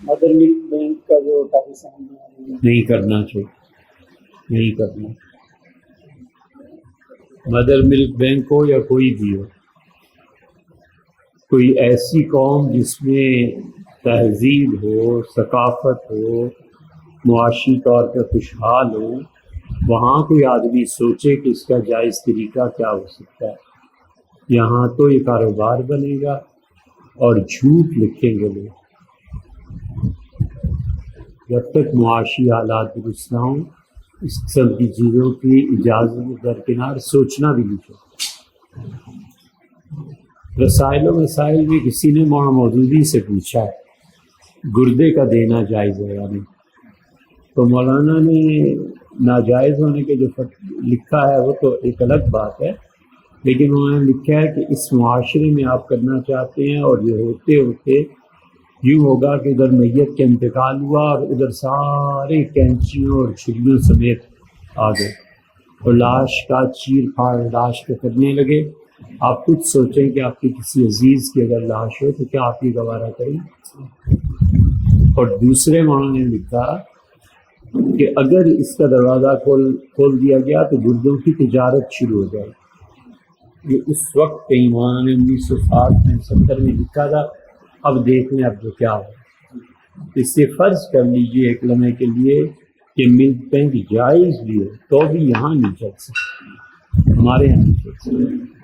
Mother ملک bank کا جو پاکستان میں نہیں کرنا چاہیے، نہیں کرنا۔ مدر ملک بینک ہو یا کوئی بھی ہو، کوئی ایسی قوم جس میں تہذیب ہو، ثقافت ہو، معاشی طور پہ خوشحال ہو، وہاں کوئی آدمی سوچے کہ اس کا جائز طریقہ کیا ہو سکتا ہے۔ یہاں تو یہ کاروبار بنے گا اور جھوٹ لکھیں گے لوگ۔ جب تک معاشی حالات درست نہ ہوں اس قسم کی چیزوں کی اجازت درکنار سوچنا بھی نہیں چاہیے۔ رسائل و مسائل میں کسی نے مودودی سے پوچھا ہے گردے کا دینا جائز ہے یا نہیں، تو مولانا نے ناجائز ہونے کے جو لکھا ہے وہ تو ایک الگ بات ہے، لیکن انہوں نے لکھا ہے کہ اس معاشرے میں آپ کرنا چاہتے ہیں اور یہ ہوتے ہوتے یوں ہوگا کہ ادھر میت کا انتقال ہوا اور ادھر سارے کینچیوں اور چھریوں سمیت آ گئے اور لاش کا چیر پھاڑ لاش کو کرنے لگے۔ آپ خود سوچیں کہ آپ کی کسی عزیز کی اگر لاش ہو تو کیا آپ یہ گوارہ کریں؟ اور دوسرے مولانا نے لکھا کہ اگر اس کا دروازہ کھول دیا گیا تو گردوں کی تجارت شروع ہو جائے۔ یہ اس وقت کہیں مولانا نے 1960 میں 70 میں لکھا تھا، اب دیکھ لیں اب جو کیا ہو۔ اس سے فرض کر لیجئے ایک لمحے کے لیے کہ ملک بینک جائز بھی ہو تو بھی یہاں نہیں چل سکتا، ہمارے یہاں نہیں چل سکتا۔